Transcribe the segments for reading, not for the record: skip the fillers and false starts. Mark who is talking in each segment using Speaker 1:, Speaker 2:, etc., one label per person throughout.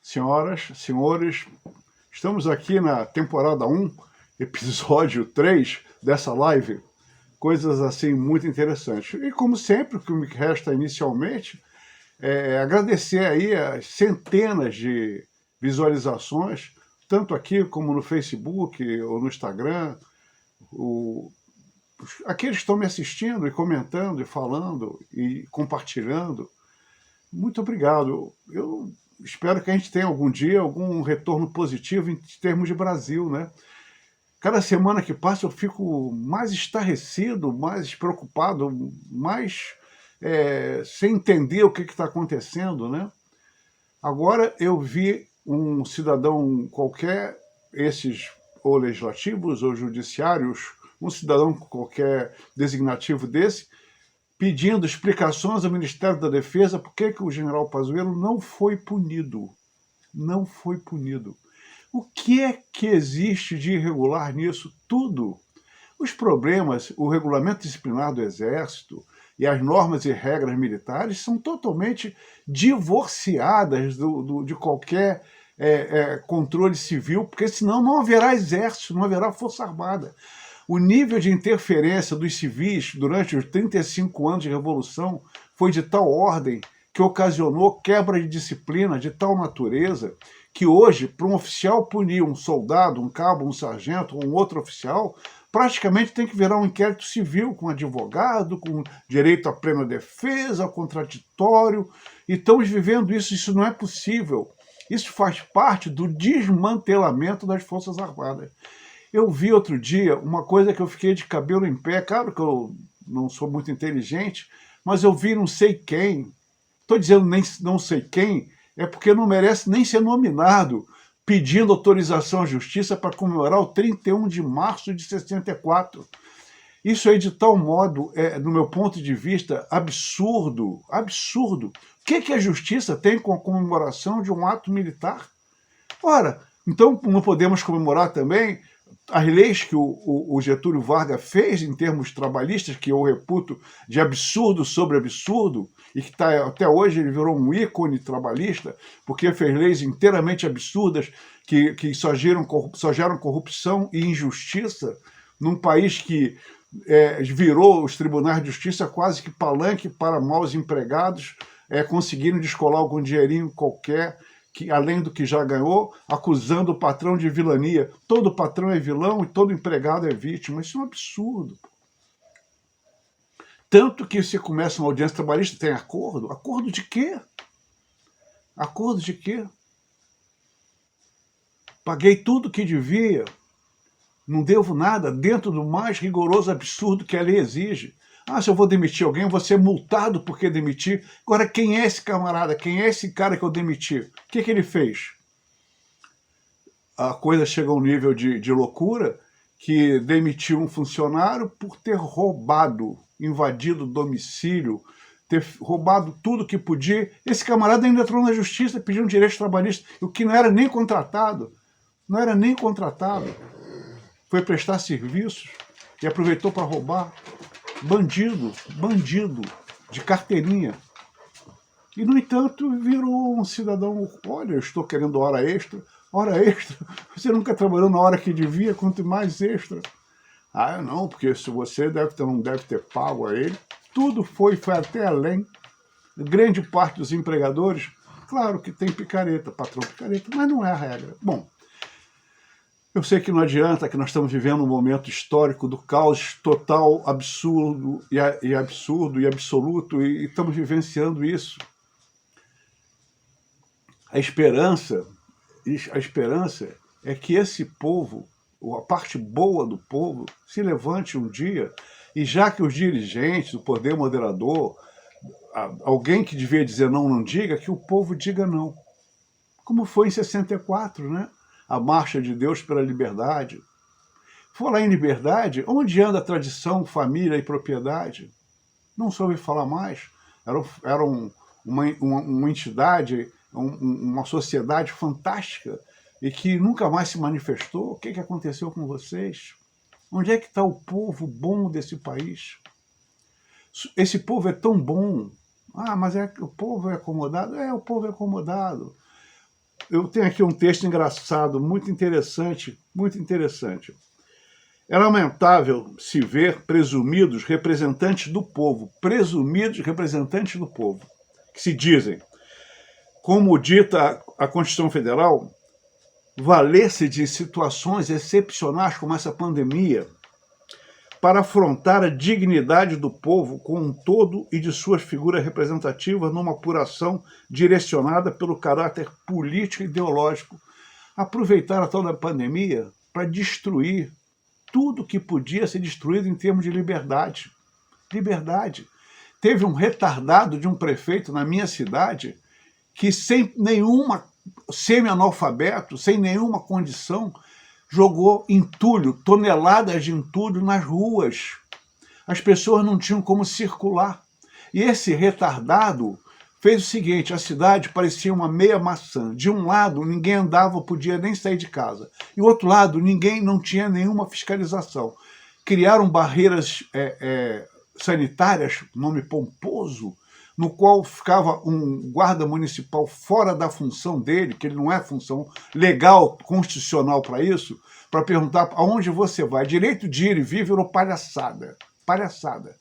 Speaker 1: Senhoras, senhores, estamos aqui na temporada 1, episódio 3 dessa live. Coisas assim muito interessantes. E como sempre, o que me resta inicialmente é agradecer aí as centenas de visualizações, tanto aqui como no Facebook ou no Instagram. Aqueles que estão me assistindo e comentando e falando e compartilhando. Muito obrigado. Eu espero que a gente tenha algum dia algum retorno positivo em termos de Brasil, né? Cada semana que passa eu fico mais estarrecido, mais preocupado, mais sem entender o que está acontecendo, né? Agora eu vi um cidadão qualquer, esses ou legislativos ou judiciários, um cidadão qualquer designativo desse, pedindo explicações ao Ministério da Defesa por que o general Pazuello não foi punido. Não foi punido. O que é que existe de irregular nisso? Tudo. Os problemas, o regulamento disciplinar do Exército e as normas e regras militares são totalmente divorciadas de qualquer controle civil, porque senão não haverá exército, não haverá força armada. O nível de interferência dos civis durante os 35 anos de Revolução foi de tal ordem que ocasionou quebra de disciplina de tal natureza que hoje, para um oficial punir um soldado, um cabo, um sargento ou um outro oficial, praticamente tem que virar um inquérito civil com advogado, com direito à plena defesa, ao contraditório. E estamos vivendo isso não é possível. Isso faz parte do desmantelamento das Forças Armadas. Eu vi outro dia uma coisa que eu fiquei de cabelo em pé, claro que eu não sou muito inteligente, mas eu vi não sei quem, estou dizendo nem não sei quem, é porque não merece nem ser nominado, pedindo autorização à justiça para comemorar o 31 de março de 64. Isso aí de tal modo, no meu ponto de vista, absurdo, absurdo. O que a justiça tem com a comemoração de um ato militar? Ora, então não podemos comemorar também as leis que o Getúlio Vargas fez em termos trabalhistas, que eu reputo de absurdo sobre absurdo, e que até hoje ele virou um ícone trabalhista, porque fez leis inteiramente absurdas que só geram corrupção e injustiça, num país que virou os tribunais de justiça quase que palanque para maus empregados, conseguindo descolar algum dinheirinho qualquer, que, além do que já ganhou, acusando o patrão de vilania. Todo patrão é vilão e todo empregado é vítima. Isso é um absurdo. Tanto que se começa uma audiência trabalhista, tem acordo. Acordo de quê? Acordo de quê? Paguei tudo que devia, não devo nada, dentro do mais rigoroso absurdo que a lei exige. Ah, se eu vou demitir alguém, eu vou ser multado porque demitir. Agora, quem é esse camarada? Quem é esse cara que eu demiti? O que ele fez? A coisa chega a um nível de loucura que demitiu um funcionário por ter roubado, invadido o domicílio, ter roubado tudo que podia. Esse camarada ainda entrou na justiça pedindo direitos trabalhistas, o que não era nem contratado. Não era nem contratado. Foi prestar serviços e aproveitou para roubar. Bandido, bandido, de carteirinha. E, no entanto, virou um cidadão, olha, eu estou querendo hora extra, você nunca trabalhou na hora que devia, quanto mais extra. Ah, não, porque se você não deve ter pago a ele. Tudo foi até além. Grande parte dos empregadores, claro que tem picareta, patrão picareta, mas não é a regra. Bom, eu sei que não adianta, que nós estamos vivendo um momento histórico do caos total, absurdo e absoluto, e estamos vivenciando isso. A esperança a esperança é que esse povo, a parte boa do povo, se levante um dia, e já que os dirigentes, o poder moderador, alguém que devia dizer não, não diga, que o povo diga não. Como foi em 64, né? A Marcha de Deus pela Liberdade. Falar em liberdade, onde anda a tradição, família e propriedade? Não soube falar mais. Era uma entidade, uma sociedade fantástica e que nunca mais se manifestou. O que aconteceu com vocês? Onde é que está o povo bom desse país? Esse povo é tão bom. Ah, mas o povo é acomodado? É, o povo é acomodado. Eu tenho aqui um texto engraçado, muito interessante, muito interessante. É lamentável se ver presumidos representantes do povo, que se dizem, como dita a Constituição Federal, valer-se de situações excepcionais como essa pandemia para afrontar a dignidade do povo como um todo e de suas figuras representativas numa apuração direcionada pelo caráter político e ideológico. Aproveitar a tal da pandemia para destruir tudo que podia ser destruído em termos de liberdade. Liberdade. Teve um retardado de um prefeito na minha cidade que, sem nenhuma semi-analfabeto, sem nenhuma condição, jogou entulho, toneladas de entulho nas ruas. As pessoas não tinham como circular. E esse retardado fez o seguinte, a cidade parecia uma meia maçã. De um lado, ninguém andava, podia nem sair de casa. E do outro lado, ninguém não tinha nenhuma fiscalização. Criaram barreiras sanitárias, nome pomposo, no qual ficava um guarda municipal fora da função dele, que ele não é função legal, constitucional para isso, para perguntar aonde você vai. Direito de ir e vir virou palhaçada. Palhaçada.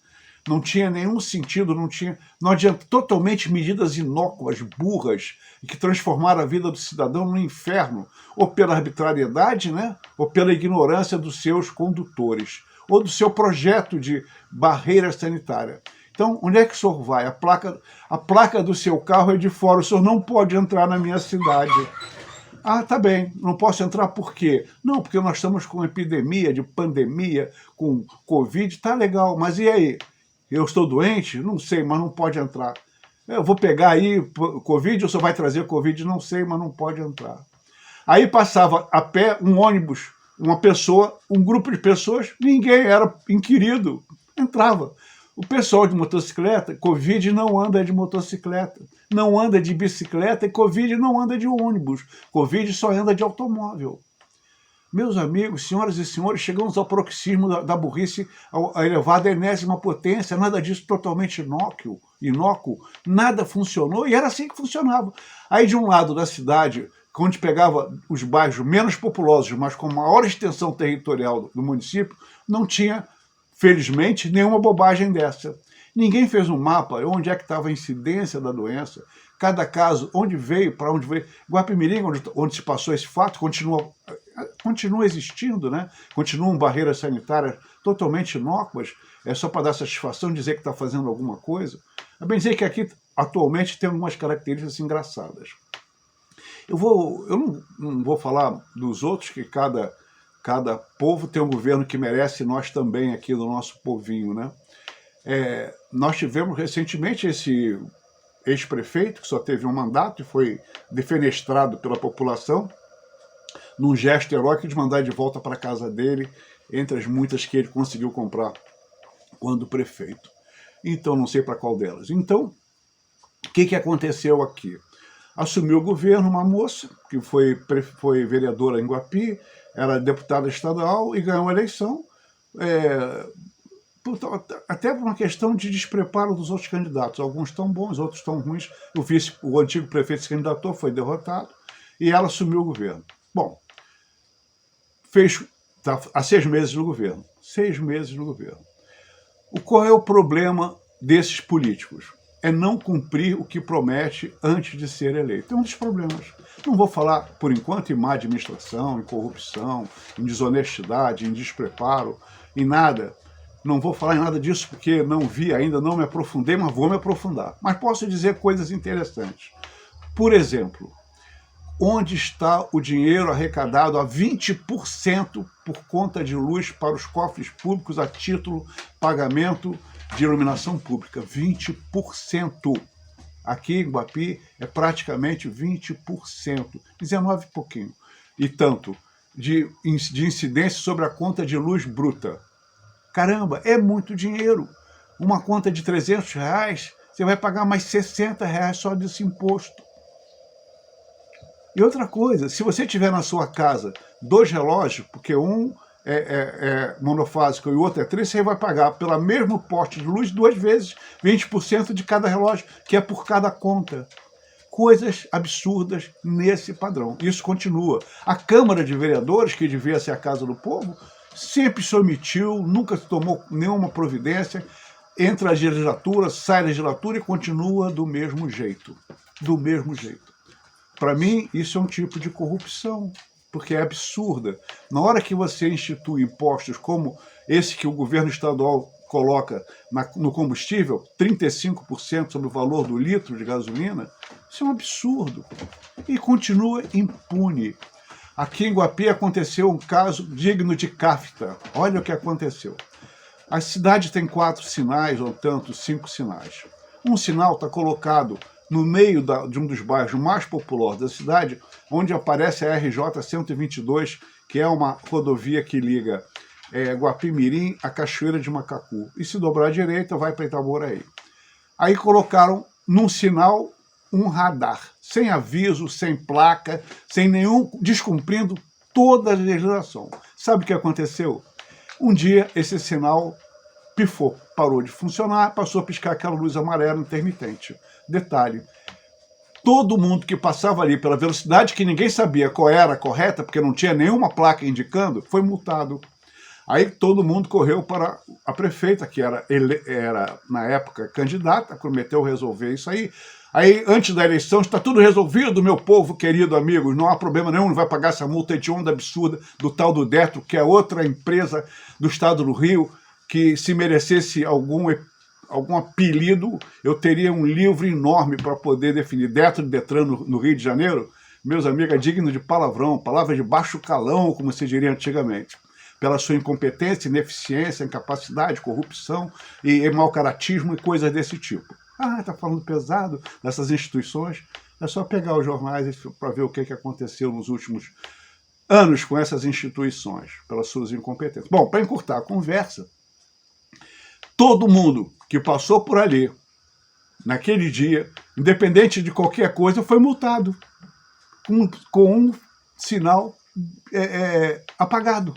Speaker 1: Não tinha nenhum sentido, não adianta, totalmente medidas inócuas, burras, que transformaram a vida do cidadão no inferno, ou pela arbitrariedade, né, ou pela ignorância dos seus condutores, ou do seu projeto de barreira sanitária. Então, onde é que o senhor vai? A placa do seu carro é de fora, o senhor não pode entrar na minha cidade. Ah, tá bem, não posso entrar por quê? Não, porque nós estamos com epidemia, de pandemia, com Covid, tá legal, mas e aí? Eu estou doente? Não sei, mas não pode entrar. Eu vou pegar aí Covid, ou o senhor vai trazer Covid? Não sei, mas não pode entrar. Aí passava a pé um ônibus, uma pessoa, um grupo de pessoas, ninguém era inquirido, entrava. O pessoal de motocicleta, Covid não anda de motocicleta, não anda de bicicleta e Covid não anda de ônibus. Covid só anda de automóvel. Meus amigos, senhoras e senhores, chegamos ao paroxismo da burrice, a elevada enésima potência, nada disso totalmente inócuo, nada funcionou e era assim que funcionava. Aí de um lado da cidade, onde pegava os bairros menos populosos, mas com maior extensão territorial do município, não tinha, felizmente, nenhuma bobagem dessa. Ninguém fez um mapa onde é que estava a incidência da doença, cada caso, onde veio, para onde veio. Guapimirim, onde se passou esse fato, continua existindo, né? Continuam barreiras sanitárias totalmente inócuas, é só para dar satisfação, dizer que está fazendo alguma coisa. É bem dizer que aqui, atualmente, tem algumas características engraçadas. Eu não vou falar dos outros, que cada povo tem um governo que merece, nós também aqui do nosso povinho, né? Nós tivemos recentemente esse ex-prefeito, que só teve um mandato e foi defenestrado pela população, num gesto heróico de mandar de volta para a casa dele, entre as muitas que ele conseguiu comprar quando prefeito. Então, não sei para qual delas. Então, o que aconteceu aqui? Assumiu o governo uma moça, que foi vereadora em Guapi, era deputada estadual e ganhou a eleição, até por uma questão de despreparo dos outros candidatos. Alguns estão bons, outros estão ruins. O antigo prefeito se candidatou, foi derrotado, e ela assumiu o governo. Bom, está há 6 meses no governo. 6 meses no governo. Qual é o problema desses políticos? É não cumprir o que promete antes de ser eleito. É um dos problemas. Não vou falar, por enquanto, em má administração, em corrupção, em desonestidade, em despreparo, em nada. Não vou falar em nada disso porque não vi ainda, não me aprofundei, mas vou me aprofundar. Mas posso dizer coisas interessantes. Por exemplo, onde está o dinheiro arrecadado a 20% por conta de luz para os cofres públicos a título pagamento de iluminação pública. 20%. Aqui em Guapi é praticamente 20%, 19 e pouquinho. E tanto de incidência sobre a conta de luz bruta. Caramba, é muito dinheiro. Uma conta de R$300, você vai pagar mais R$60 só desse imposto. E outra coisa, se você tiver na sua casa 2 relógios, porque um é monofásico e o outro é tri, você vai pagar pela mesmo poste de luz 2 vezes 20% de cada relógio, que é por cada conta. Coisas absurdas nesse padrão. Isso continua. A Câmara de Vereadores, que devia ser a casa do povo, sempre se omitiu, nunca se tomou nenhuma providência, entra a legislatura, sai a legislatura e continua do mesmo jeito. Do mesmo jeito. Para mim, isso é um tipo de corrupção, porque é absurda. Na hora que você institui impostos como esse que o governo estadual coloca no combustível, 35% sobre o valor do litro de gasolina, isso é um absurdo. E continua impune. Aqui em Guapi aconteceu um caso digno de Kafka. Olha o que aconteceu. A cidade tem 4 sinais, ou tanto, 5 sinais. Um sinal está colocado no meio de um dos bairros mais populosos da cidade, onde aparece a RJ-122, que é uma rodovia que liga Guapimirim à Cachoeira de Macacu. E se dobrar à direita, vai para Itaboraí. Aí colocaram num sinal um radar, sem aviso, sem placa, sem nenhum, descumprindo toda a legislação. Sabe o que aconteceu? Um dia esse sinal pifou, parou de funcionar, passou a piscar aquela luz amarela intermitente. Detalhe, todo mundo que passava ali pela velocidade que ninguém sabia qual era a correta, porque não tinha nenhuma placa indicando, foi multado. Aí todo mundo correu para a prefeita, que era na época, candidata, prometeu resolver isso aí. Aí, antes da eleição, está tudo resolvido, meu povo querido, amigos, não há problema nenhum, não vai pagar essa multa hedionda absurda do tal do Detro, que é outra empresa do estado do Rio, que se merecesse algum apelido, eu teria um livro enorme para poder definir. Detro de Detran no Rio de Janeiro, meus amigos, é digno de palavrão, palavra de baixo calão, como se diria antigamente, pela sua incompetência, ineficiência, incapacidade, corrupção e mau caratismo e coisas desse tipo. Ah, está falando pesado dessas instituições? É só pegar os jornais para ver o que aconteceu nos últimos anos com essas instituições, pelas suas incompetências. Bom, para encurtar a conversa, todo mundo que passou por ali, naquele dia, independente de qualquer coisa, foi multado com um sinal apagado,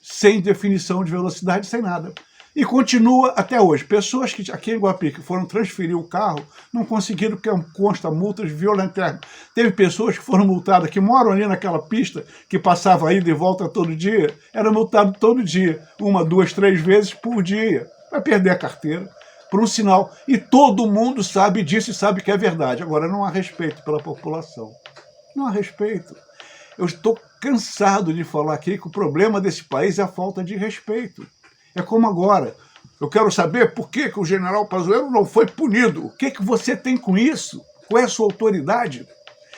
Speaker 1: sem definição de velocidade, sem nada. E continua até hoje. Pessoas que aqui em Guapi que foram transferir o carro não conseguiram, porque consta multas violentas. Teve pessoas que foram multadas, que moram ali naquela pista, que passava ida e volta todo dia, era multado todo dia, 1, 2, 3 vezes por dia. Vai perder a carteira por um sinal. E todo mundo sabe disso e sabe que é verdade. Agora, não há respeito pela população. Não há respeito. Eu estou cansado de falar aqui que o problema desse país é a falta de respeito. É como agora. Eu quero saber por que o general Pazuello não foi punido. O que você tem com isso? Qual é a sua autoridade?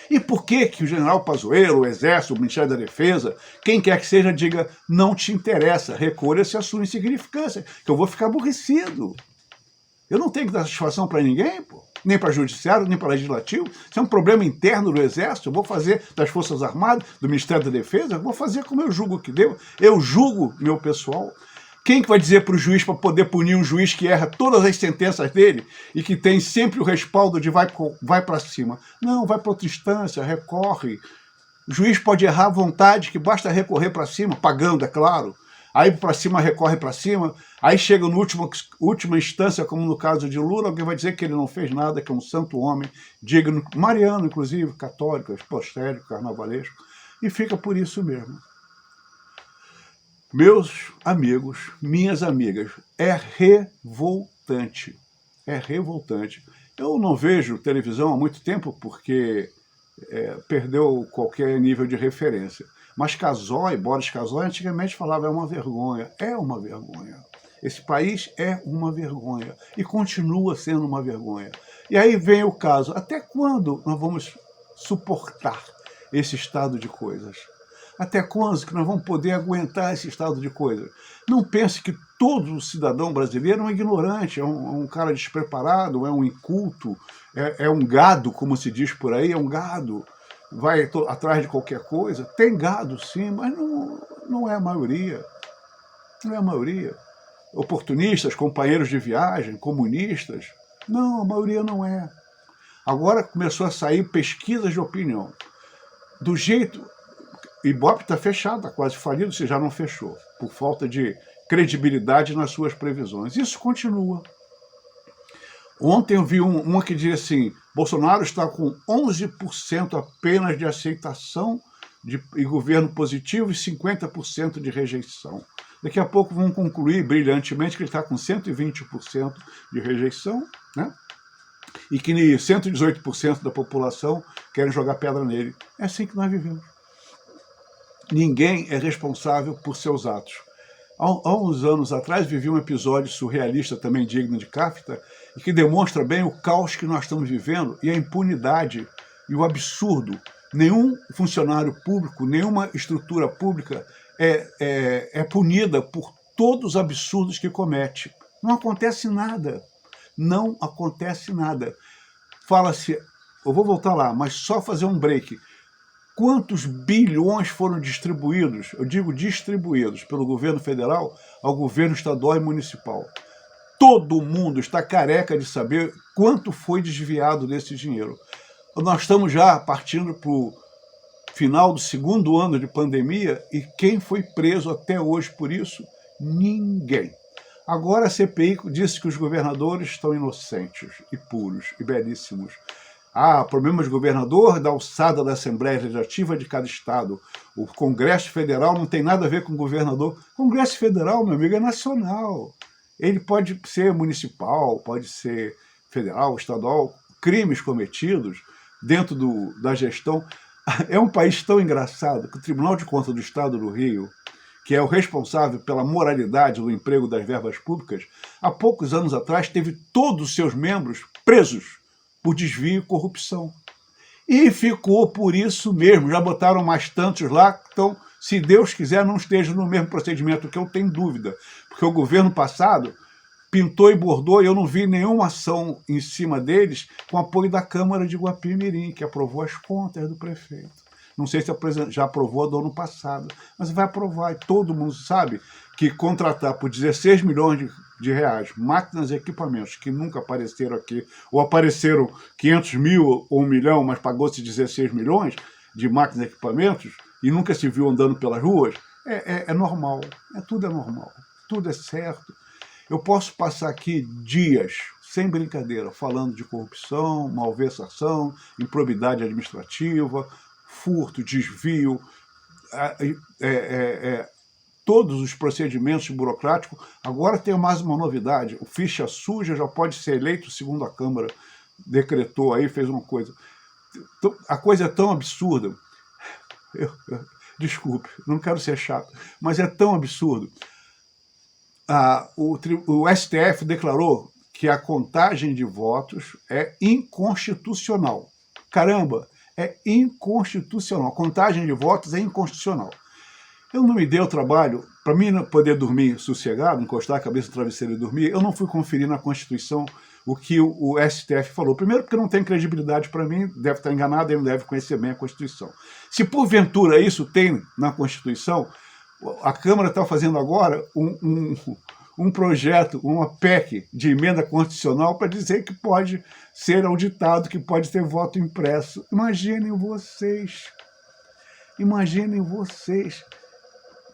Speaker 1: E por que o general Pazuello, o Exército, o Ministério da Defesa, quem quer que seja, diga, não te interessa, recolha-se a sua insignificância, que eu vou ficar aborrecido. Eu não tenho que dar satisfação para ninguém, pô. Nem para judiciário, nem para legislativo. Isso é um problema interno do Exército. Eu vou fazer das Forças Armadas, do Ministério da Defesa, eu vou fazer como eu julgo que devo. Eu julgo meu pessoal. Quem que vai dizer para o juiz para poder punir um juiz que erra todas as sentenças dele e que tem sempre o respaldo de vai para cima? Não, vai para outra instância, recorre. O juiz pode errar à vontade, que basta recorrer para cima, pagando, é claro. Aí para cima recorre para cima, aí chega no última instância, como no caso de Lula, alguém vai dizer que ele não fez nada, que é um santo homem, digno, mariano inclusive, católico, apostólico, carnavalesco, e fica por isso mesmo. Meus amigos, minhas amigas, é revoltante. É revoltante. Eu não vejo televisão há muito tempo porque perdeu qualquer nível de referência. Mas Casoy, Boris Casoy, antigamente falava é uma vergonha. É uma vergonha. Esse país é uma vergonha. E continua sendo uma vergonha. E aí vem o caso, até quando nós vamos suportar esse estado de coisas? Até quando que nós vamos poder aguentar esse estado de coisas? Não pense que todo cidadão brasileiro é um ignorante, é um cara despreparado, é um inculto, é um gado, como se diz por aí, é um gado, vai atrás de qualquer coisa. Tem gado sim, mas não é a maioria. Não é a maioria. Oportunistas, companheiros de viagem, comunistas. Não, a maioria não é. Agora começou a sair pesquisas de opinião. Do jeito... Ibope está fechado, está quase falido, se já não fechou, por falta de credibilidade nas suas previsões. Isso continua. Ontem eu vi uma que dizia assim, Bolsonaro está com 11% apenas de aceitação e governo positivo e 50% de rejeição. Daqui a pouco vão concluir brilhantemente que ele está com 120% de rejeição, né? E que 118% da população querem jogar pedra nele. É assim que nós vivemos. Ninguém é responsável por seus atos. Há uns anos atrás vivi um episódio surrealista também digno de Kafka e que demonstra bem o caos que nós estamos vivendo e a impunidade e o absurdo. Nenhum funcionário público, nenhuma estrutura pública é punida por todos os absurdos que comete. Não acontece nada. Não acontece nada. Fala-se, eu vou voltar lá, mas só fazer um break. Quantos bilhões foram distribuídos, eu digo distribuídos, pelo governo federal ao governo estadual e municipal? Todo mundo está careca de saber quanto foi desviado desse dinheiro. Nós estamos já partindo para o final do segundo ano de pandemia e quem foi preso até hoje por isso? Ninguém. Agora a CPI disse que os governadores estão inocentes e puros e belíssimos. Problema de governador da alçada da Assembleia Legislativa de cada estado. O Congresso Federal não tem nada a ver com o governador. O Congresso Federal, meu amigo, é nacional. Ele pode ser municipal, pode ser federal, estadual. Crimes cometidos dentro da gestão. É um país tão engraçado que o Tribunal de Contas do Estado do Rio, que é o responsável pela moralidade do emprego das verbas públicas, há poucos anos atrás teve todos os seus membros presos por desvio e corrupção. E ficou por isso mesmo. Já botaram mais tantos lá, então, se Deus quiser, não esteja no mesmo procedimento, que eu tenho dúvida. Porque o governo passado pintou e bordou e eu não vi nenhuma ação em cima deles com apoio da Câmara de Guapimirim, que aprovou as contas do prefeito. Não sei se já aprovou do ano passado, mas vai aprovar. E todo mundo sabe que contratar por 16 milhões de reais máquinas e equipamentos que nunca apareceram aqui, ou apareceram 500 mil ou 1 milhão, mas pagou-se 16 milhões de máquinas e equipamentos e nunca se viu andando pelas ruas, é normal. Tudo é normal. Tudo é certo. Eu posso passar aqui dias, sem brincadeira, falando de corrupção, malversação, improbidade administrativa, furto, desvio, todos os procedimentos burocráticos. Agora tem mais uma novidade, o ficha suja já pode ser eleito, segundo a Câmara decretou aí, fez uma coisa. A coisa é tão absurda, desculpe, não quero ser chato, mas é tão absurdo. O STF declarou que a contagem de votos é inconstitucional. Caramba, é inconstitucional. A contagem de votos é inconstitucional. Eu não me dei o trabalho, para mim poder dormir sossegado, encostar a cabeça no travesseiro e dormir, eu não fui conferir na Constituição o que o STF falou. Primeiro porque não tem credibilidade para mim, deve estar enganado, ele não deve conhecer bem a Constituição. Se porventura isso tem na Constituição, a Câmara está fazendo agora um projeto, uma PEC de emenda constitucional para dizer que pode ser auditado, que pode ter voto impresso. Imaginem vocês,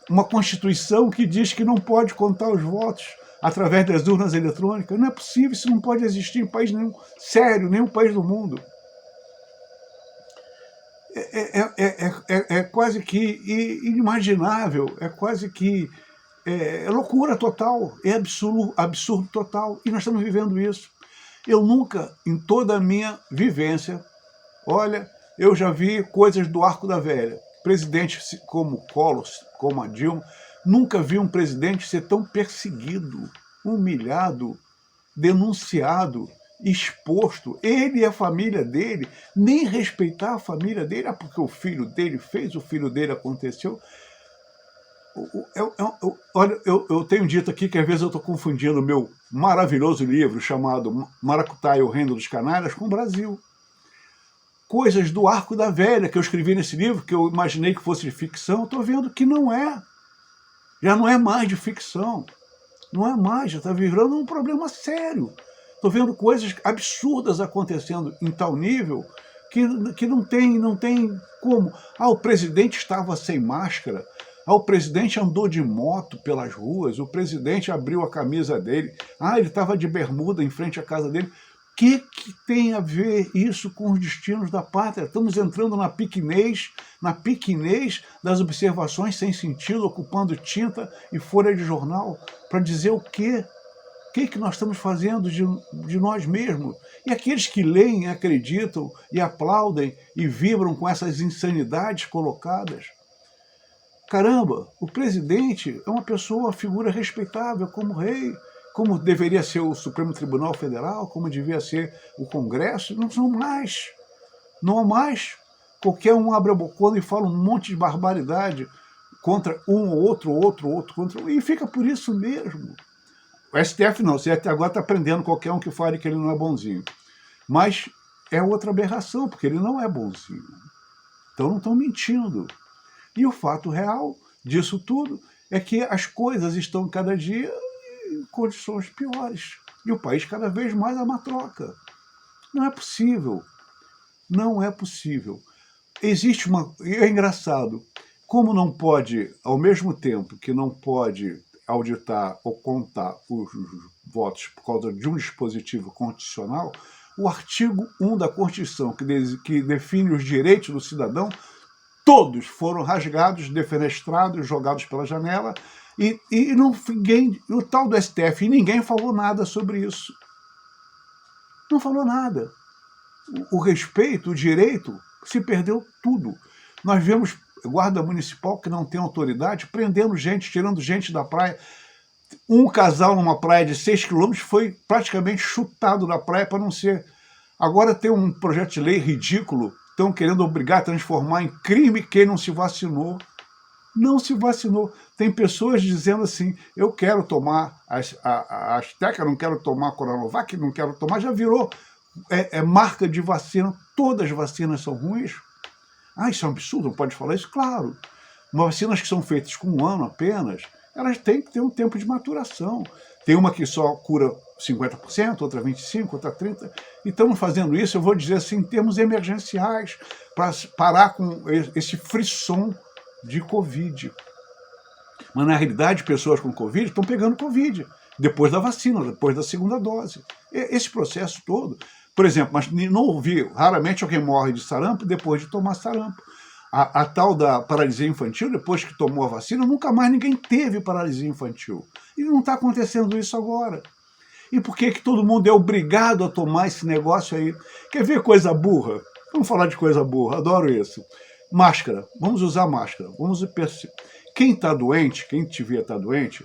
Speaker 1: uma Constituição que diz que não pode contar os votos através das urnas eletrônicas. Não é possível, isso não pode existir em país nenhum, sério, nenhum país do mundo. É quase que inimaginável, é quase que loucura total, é absurdo total, e nós estamos vivendo isso. Eu nunca, em toda a minha vivência, olha, eu já vi coisas do Arco da Velha, presidentes como Collor, como a Dilma, nunca vi um presidente ser tão perseguido, humilhado, denunciado exposto, ele e a família dele, nem respeitar a família dele, porque o filho dele fez, o filho dele aconteceu. Olha, eu tenho dito aqui que às vezes eu estou confundindo o meu maravilhoso livro chamado Maracutaia e o Reino dos Canalhas com o Brasil. Coisas do Arco da Velha que eu escrevi nesse livro, que eu imaginei que fosse de ficção, estou vendo que não é. Já não é mais de ficção. Não é mais, já está virando um problema sério. Estou vendo coisas absurdas acontecendo em tal nível que não tem como. Ah, o presidente estava sem máscara. Ah, o presidente andou de moto pelas ruas. O presidente abriu a camisa dele. Ah, ele estava de bermuda em frente à casa dele. O que tem a ver isso com os destinos da pátria? Estamos entrando na pequenez das observações sem sentido, ocupando tinta e folha de jornal, para dizer o quê? O que nós estamos fazendo de nós mesmos? E aqueles que leem, acreditam e aplaudem e vibram com essas insanidades colocadas. Caramba, o presidente é uma pessoa, uma figura respeitável como rei, como deveria ser o Supremo Tribunal Federal, como devia ser o Congresso. Não são mais. Não há mais. Qualquer um abre a bocona e fala um monte de barbaridade contra um ou outro contra um, e fica por isso mesmo. O STF não, o STF agora está prendendo qualquer um que fale que ele não é bonzinho. Mas é outra aberração, porque ele não é bonzinho. Então não estão mentindo. E o fato real disso tudo é que as coisas estão cada dia em condições piores. E o país cada vez mais a matroca. Não é possível. Não é possível. Existe uma... E é engraçado. Como não pode, ao mesmo tempo que não pode auditar ou contar os votos por causa de um dispositivo constitucional, o artigo 1 da Constituição, que define os direitos do cidadão, todos foram rasgados, defenestrados, jogados pela janela, e o tal do STF, e ninguém falou nada sobre isso. Não falou nada. O respeito, o direito, se perdeu tudo. Nós vemos guarda municipal que não tem autoridade prendendo gente, tirando gente da praia. Um casal numa praia de 6 quilômetros foi praticamente chutado da praia para não ser. Agora tem um projeto de lei ridículo, estão querendo obrigar a transformar em crime quem não se vacinou. Não se vacinou. Tem pessoas dizendo assim, eu quero tomar a Azteca, não quero tomar a Coronavac, não quero tomar, já virou marca de vacina. Todas as vacinas são ruins. Ah, isso é um absurdo, não pode falar isso? Claro. Vacinas que são feitas com 1 ano apenas, elas têm que ter um tempo de maturação. Tem uma que só cura 50%, outra 25%, outra 30%. E estamos fazendo isso, eu vou dizer assim, em termos emergenciais, para parar com esse frisson de Covid. Mas, na realidade, pessoas com Covid estão pegando Covid, depois da vacina, depois da segunda dose. Esse processo todo... Por exemplo, mas não ouvi, raramente alguém morre de sarampo depois de tomar sarampo. A tal da paralisia infantil, depois que tomou a vacina, nunca mais ninguém teve paralisia infantil. E não está acontecendo isso agora. E por que todo mundo é obrigado a tomar esse negócio aí? Quer ver coisa burra? Vamos falar de coisa burra, adoro isso. Máscara, vamos usar máscara. Quem está doente, quem tiver está doente.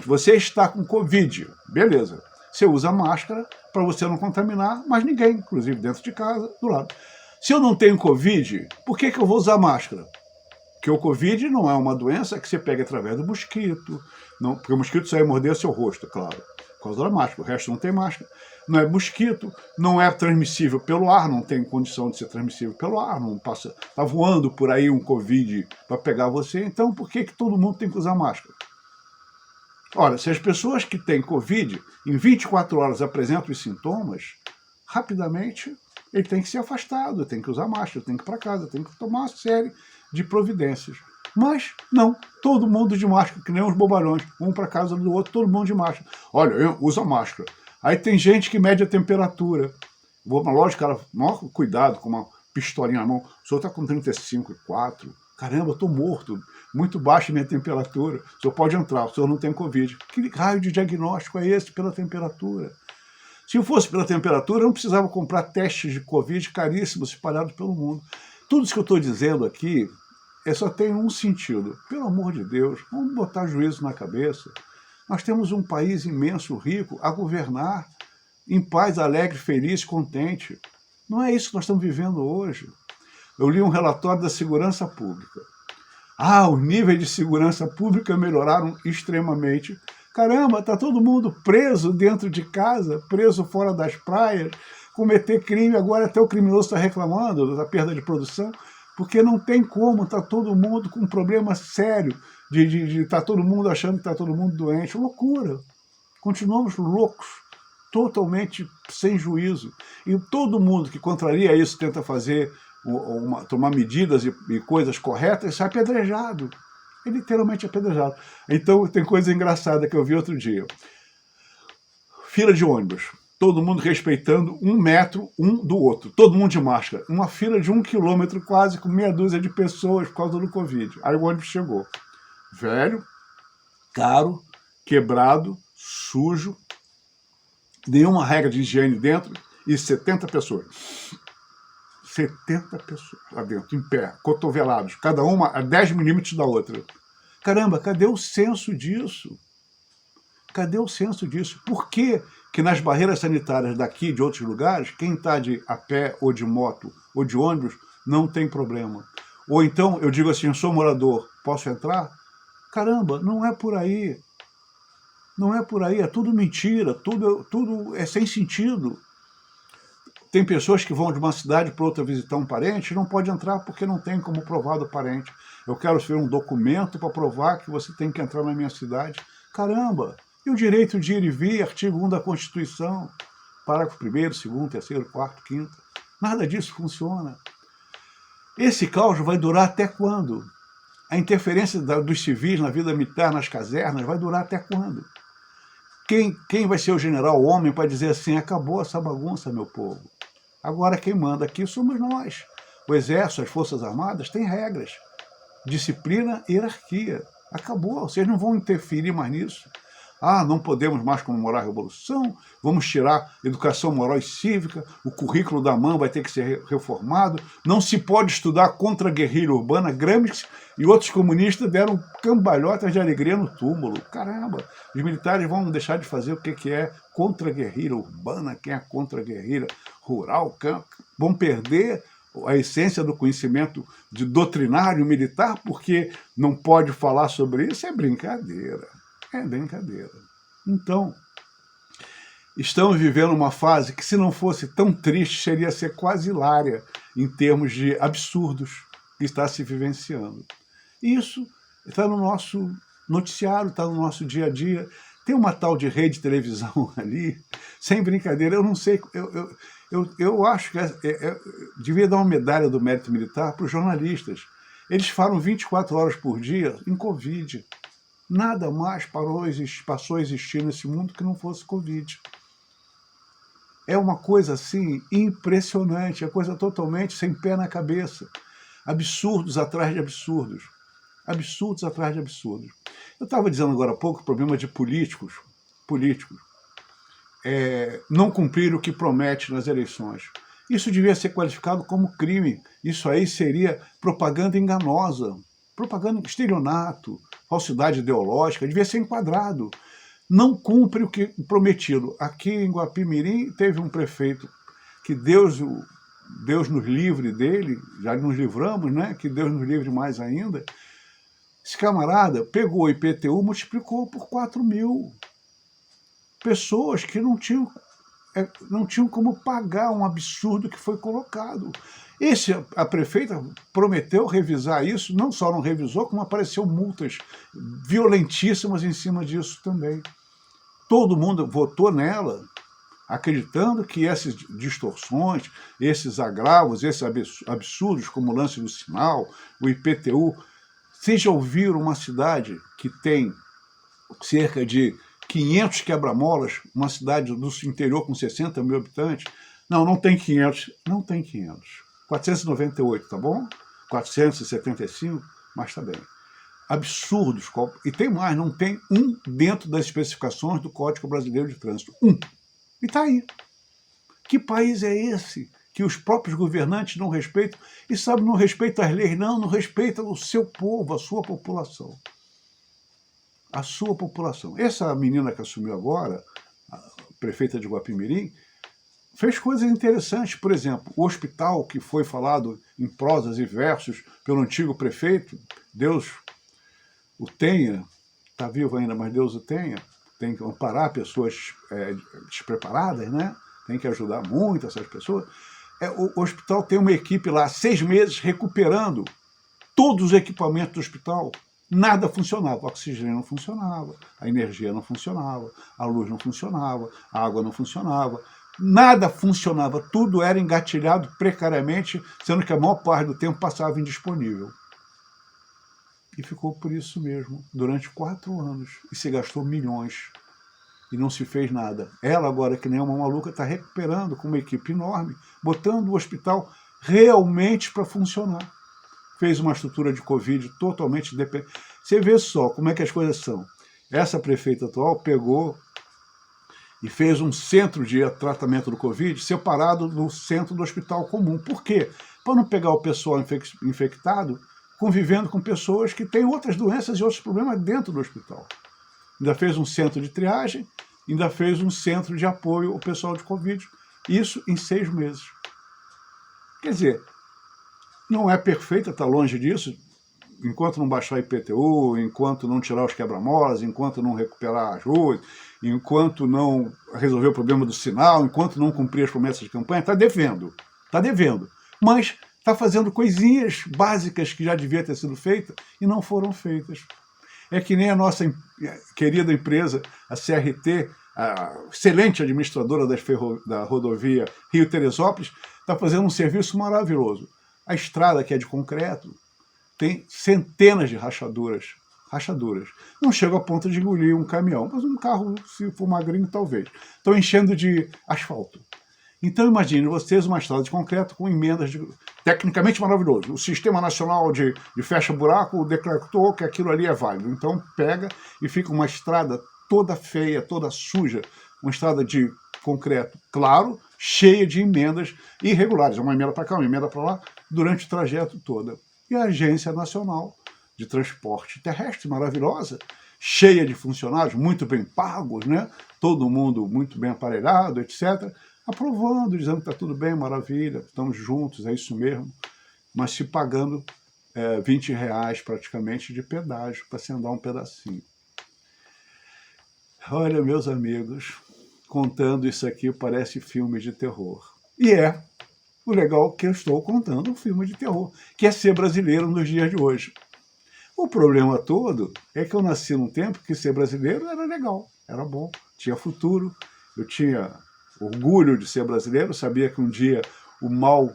Speaker 1: Você está com Covid, beleza. Você usa máscara para você não contaminar mais ninguém, inclusive dentro de casa, do lado. Se eu não tenho Covid, por que eu vou usar máscara? Porque o Covid não é uma doença que você pega através do mosquito, não, porque o mosquito só vai morder o seu rosto, claro, por causa da máscara, o resto não tem máscara. Não é mosquito, não é transmissível pelo ar, não tem condição de ser transmissível pelo ar, não passa, está voando por aí um Covid para pegar você, então por que todo mundo tem que usar máscara? Ora, se as pessoas que têm Covid, em 24 horas apresentam os sintomas, rapidamente ele tem que ser afastado, tem que usar máscara, tem que ir para casa, tem que tomar uma série de providências. Mas não, todo mundo de máscara, que nem os bobalhões, um para casa do outro, todo mundo de máscara. Olha, usa máscara. Aí tem gente que mede a temperatura. Vou na loja, cara, maior cuidado, com uma pistolinha na mão. O senhor está com 35,4. Caramba, eu estou morto, muito baixa minha temperatura. O senhor pode entrar, o senhor não tem Covid. Que raio de diagnóstico é esse pela temperatura? Se eu fosse pela temperatura, eu não precisava comprar testes de Covid caríssimos espalhados pelo mundo. Tudo isso que eu estou dizendo aqui só tem um sentido. Pelo amor de Deus, vamos botar juízo na cabeça. Nós temos um país imenso, rico, a governar. em paz, alegre, feliz, contente. Não é isso que nós estamos vivendo hoje. Eu li um relatório da segurança pública. Os níveis de segurança pública melhoraram extremamente. Caramba, está todo mundo preso dentro de casa, preso fora das praias, cometer crime, agora até o criminoso está reclamando da perda de produção, porque não tem como, está todo mundo com um problema sério, de estar todo mundo achando que está todo mundo doente. Loucura. Continuamos loucos, totalmente sem juízo. E todo mundo que contraria isso, tenta fazer, tomar medidas e coisas corretas, sai apedrejado. É literalmente apedrejado. Então tem coisa engraçada que eu vi outro dia. Fila de ônibus. Todo mundo respeitando 1 metro um do outro. Todo mundo de máscara. Uma fila de 1 quilômetro quase, com meia dúzia de pessoas por causa do Covid. Aí o ônibus chegou. Velho, caro, quebrado, sujo, nenhuma regra de higiene dentro e 70 pessoas. 70 pessoas lá dentro, em pé, cotovelados, cada uma a 10 milímetros da outra. Caramba, cadê o senso disso? Cadê o senso disso? Por que nas barreiras sanitárias daqui e de outros lugares, quem está a pé ou de moto ou de ônibus não tem problema? Ou então, eu digo assim, eu sou morador, posso entrar? Caramba, não é por aí. Não é por aí, é tudo mentira, tudo é sem sentido. Tem pessoas que vão de uma cidade para outra visitar um parente e não pode entrar porque não tem como provar do parente. Eu quero ver um documento para provar que você tem que entrar na minha cidade. Caramba! E o direito de ir e vir, artigo 1 da Constituição, parágrafo 1º, 2º, 3º, 4º, 5º. Nada disso funciona. Esse caos vai durar até quando? A interferência dos civis na vida militar, nas casernas, vai durar até quando? Quem vai ser o general, o homem, para dizer assim, acabou essa bagunça, meu povo. Agora quem manda aqui somos nós. O Exército, as Forças Armadas, têm regras. Disciplina e hierarquia. Acabou, vocês não vão interferir mais nisso. Não podemos mais comemorar a Revolução, vamos tirar educação moral e cívica, o currículo da MAN vai ter que ser reformado, não se pode estudar contra a guerrilha urbana. Gramsci e outros comunistas deram cambalhotas de alegria no túmulo. Caramba, os militares vão deixar de fazer o que é contra a guerrilha urbana, quem é contra a guerrilha rural, vão perder a essência do conhecimento de doutrinário militar, porque não pode falar sobre isso. É brincadeira. É brincadeira. Então, estamos vivendo uma fase que, se não fosse tão triste, seria ser quase hilária em termos de absurdos que está se vivenciando. Isso está no nosso noticiário, está no nosso dia a dia. Tem uma tal de rede de televisão ali, sem brincadeira, eu não sei, eu acho que devia dar uma medalha do mérito militar para os jornalistas. Eles falam 24 horas por dia em Covid. Nada mais passou a existir nesse mundo que não fosse Covid. É uma coisa assim impressionante, é coisa totalmente sem pé na cabeça. Absurdos atrás de absurdos. Absurdos atrás de absurdos. Eu estava dizendo agora há pouco o problema de políticos não cumprir o que promete nas eleições. Isso devia ser qualificado como crime. Isso aí seria propaganda enganosa, propaganda, estelionato, falsidade ideológica, devia ser enquadrado. Não cumpre o que prometido. Aqui em Guapimirim teve um prefeito que Deus nos livre dele, já nos livramos, né? Que Deus nos livre mais ainda. Esse camarada pegou o IPTU, multiplicou por 4.000 pessoas que não tinham como pagar um absurdo que foi colocado. A prefeita prometeu revisar isso, não só não revisou, como apareceu multas violentíssimas em cima disso também. Todo mundo votou nela, acreditando que essas distorções, esses agravos, esses absurdos, como o lance do sinal, o IPTU. Vocês já ouviram uma cidade que tem cerca de 500 quebra-molas, uma cidade do interior com 60 mil habitantes? Não tem 500, não tem 500. 498, tá bom? 475, mas tá bem. Absurdos. E tem mais, não tem um dentro das especificações do Código Brasileiro de Trânsito. Um. E tá aí. Que país é esse que os próprios governantes não respeitam? E sabe, não respeitam as leis, não respeitam o seu povo, a sua população. A sua população. Essa menina que assumiu agora, prefeita de Guapimirim, fez coisas interessantes. Por exemplo, o hospital que foi falado em prosas e versos pelo antigo prefeito, Deus o tenha, está vivo ainda, mas Deus o tenha, tem que amparar pessoas despreparadas, né? Tem que ajudar muito essas pessoas. O hospital tem uma equipe lá, 6 meses, recuperando todos os equipamentos do hospital. Nada funcionava, o oxigênio não funcionava, a energia não funcionava, a luz não funcionava, a água não funcionava, nada funcionava, tudo era engatilhado precariamente, sendo que a maior parte do tempo passava indisponível. E ficou por isso mesmo, durante 4 anos, e se gastou milhões, e não se fez nada. Ela agora, que nem uma maluca, está recuperando com uma equipe enorme, botando o hospital realmente para funcionar. Fez uma estrutura de Covid totalmente dependente. Você vê só como é que as coisas são. Essa prefeita atual pegou e fez um centro de tratamento do Covid separado do centro do hospital comum. Por quê? Para não pegar o pessoal infectado convivendo com pessoas que têm outras doenças e outros problemas dentro do hospital. Ainda fez um centro de triagem, ainda fez um centro de apoio ao pessoal de Covid. Isso em 6 meses. Quer dizer, não é perfeita, está longe disso, enquanto não baixar IPTU, enquanto não tirar os quebra-molas, enquanto não recuperar as ruas, enquanto não resolver o problema do sinal, enquanto não cumprir as promessas de campanha, está devendo, mas está fazendo coisinhas básicas que já devia ter sido feitas e não foram feitas. É que nem a nossa querida empresa, a CRT, a excelente administradora da rodovia Rio-Teresópolis, está fazendo um serviço maravilhoso. A estrada, que é de concreto, tem centenas de rachaduras. Não chega a ponto de engolir um caminhão, mas um carro, se for magrinho, talvez. Estão enchendo de asfalto. Então imagine vocês uma estrada de concreto com emendas tecnicamente maravilhoso. O Sistema Nacional de Fecha-Buraco decretou que aquilo ali é válido. Então pega e fica uma estrada toda feia, toda suja, uma estrada de concreto claro, cheia de emendas irregulares, uma emenda para cá, uma emenda para lá, durante o trajeto todo. E a Agência Nacional de Transporte Terrestre, maravilhosa, cheia de funcionários, muito bem pagos, né? Todo mundo muito bem aparelhado, etc., aprovando, dizendo que está tudo bem, maravilha, estamos juntos, é isso mesmo, mas se pagando R$20 praticamente de pedágio para se andar um pedacinho. Olha, meus amigos, contando isso aqui parece filme de terror. E é o legal que eu estou contando um filme de terror, que é ser brasileiro nos dias de hoje. O problema todo é que eu nasci num tempo que ser brasileiro era legal, era bom, tinha futuro, eu tinha orgulho de ser brasileiro, sabia que um dia o mal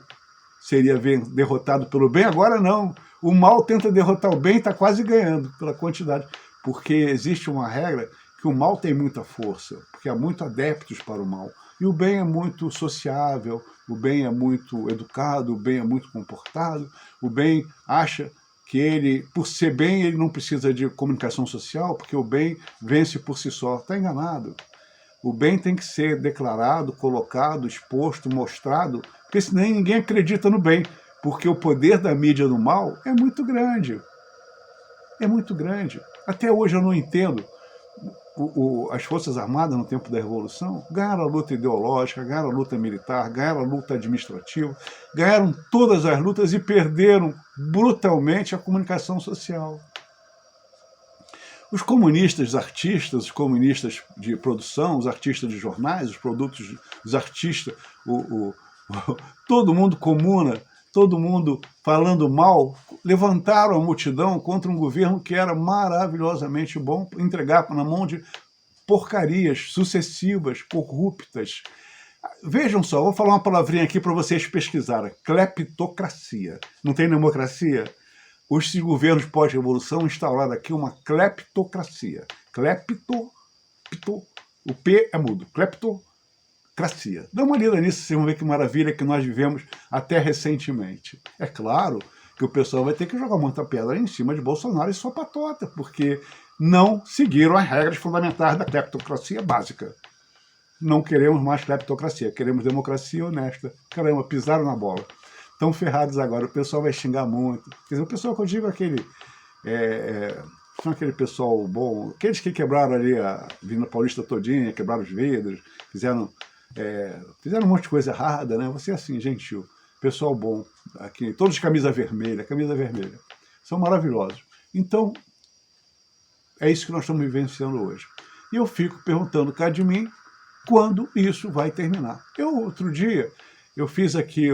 Speaker 1: seria derrotado pelo bem, agora não. O mal tenta derrotar o bem e está quase ganhando pela quantidade, porque existe uma regra que o mal tem muita força, porque há muitos adeptos para o mal. E o bem é muito sociável, o bem é muito educado, o bem é muito comportado, o bem acha que ele, por ser bem, ele não precisa de comunicação social, porque o bem vence por si só. Está enganado. O bem tem que ser declarado, colocado, exposto, mostrado, porque senão ninguém acredita no bem, porque o poder da mídia do mal é muito grande. É muito grande. Até hoje eu não entendo. As Forças Armadas, no tempo da Revolução, ganharam a luta ideológica, ganharam a luta militar, ganharam a luta administrativa, ganharam todas as lutas e perderam brutalmente a comunicação social. Os comunistas, os artistas, os comunistas de produção, os artistas de jornais, os produtos, os artistas, todo mundo comuna, todo mundo falando mal, levantaram a multidão contra um governo que era maravilhosamente bom, entregar na mão de porcarias sucessivas, corruptas. Vejam só, vou falar uma palavrinha aqui para vocês pesquisarem. Cleptocracia. Não tem democracia? Os governos pós-revolução instauraram aqui uma cleptocracia. O P é mudo. Cleptocracia. Dá uma lida nisso, vocês vão ver que maravilha que nós vivemos até recentemente. É claro que o pessoal vai ter que jogar muita pedra em cima de Bolsonaro e sua patota, porque não seguiram as regras fundamentais da cleptocracia básica. Não queremos mais cleptocracia, queremos democracia honesta. Caramba, pisaram na bola. Estão ferrados agora, o pessoal vai xingar muito. Quer dizer, o pessoal que eu digo é aquele são aquele pessoal bom, aqueles que quebraram ali a Avenida Paulista todinha, quebraram os vidros, fizeram um monte de coisa errada, né? Você é assim, gentil, pessoal bom, aqui, todos de camisa vermelha, são maravilhosos. Então, é isso que nós estamos vivenciando hoje. E eu fico perguntando cá de mim, quando isso vai terminar? Outro dia, eu fiz aqui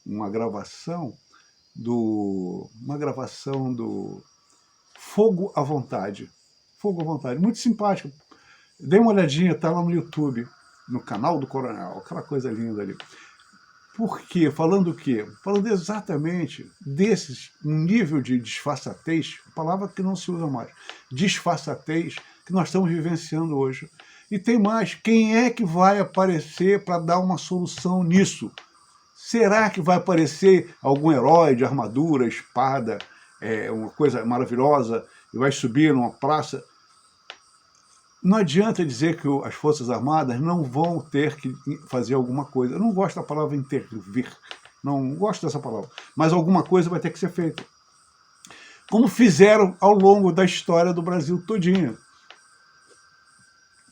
Speaker 1: uma gravação do Fogo à Vontade. Fogo à Vontade, muito simpático. Dê uma olhadinha, tá lá no YouTube, no canal do Coronel, aquela coisa linda ali. Por quê? Falando o quê? Falando exatamente desses nível de disfarçatez, palavra que não se usa mais, disfarçatez que nós estamos vivenciando hoje. E tem mais, quem é que vai aparecer para dar uma solução nisso? Será que vai aparecer algum herói de armadura, espada, uma coisa maravilhosa, e vai subir numa praça? Não adianta dizer que as Forças Armadas não vão ter que fazer alguma coisa. Eu não gosto da palavra intervir, não gosto dessa palavra, mas alguma coisa vai ter que ser feita. Como fizeram ao longo da história do Brasil todinha.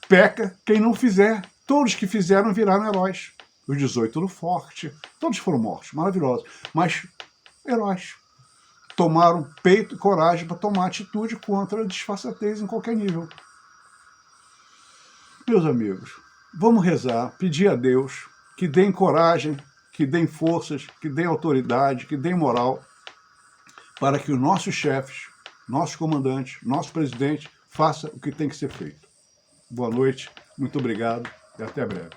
Speaker 1: Peca quem não fizer. Todos que fizeram viraram heróis. Os 18 do Forte, todos foram mortos, maravilhosos, mas heróis. Tomaram peito e coragem para tomar atitude contra a disfarçatez em qualquer nível. Meus amigos, vamos rezar, pedir a Deus que dê coragem, que dê forças, que dê autoridade, que dê moral, para que os nossos chefes, nossos comandantes, nosso presidente, faça o que tem que ser feito. Boa noite, muito obrigado e até breve.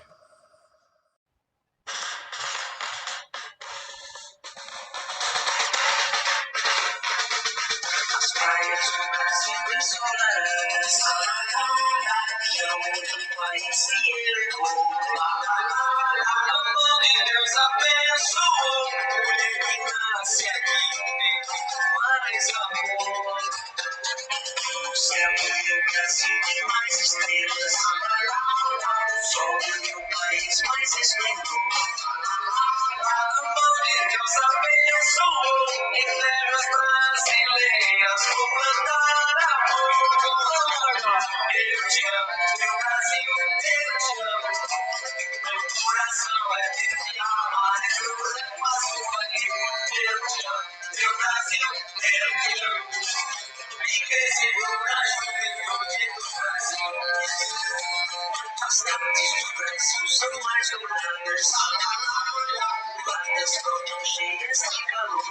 Speaker 2: Mais estrelas, sol do meu país mais esplendor. Amor de Deus abençoou, em terras brasileiras vou plantar amor. Eu te amo, meu Brasil, eu te amo. Meu coração é de amar, é problema sua. Eu te amo, meu Brasil, eu te amo. Because as tardes do Brasil são mais douradas, várias foram cheias de calor.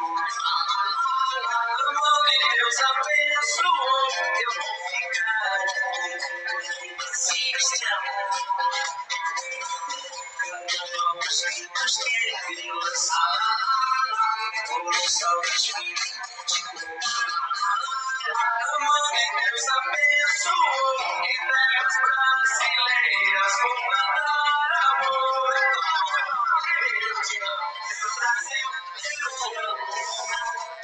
Speaker 2: Amor de Deus abençoou, eu vou ficar aqui vazios de amor. Cantando aos gritos de vilas, por um sol de Amor de Deus abençoou, em terras brasileiras vou plantar amor. Eu te amo, meu Brasil, eu te amo.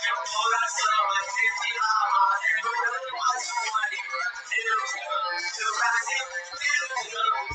Speaker 2: Meu coração é sempre amarelo, mas o marido. Eu te amo, meu Brasil, eu te amo.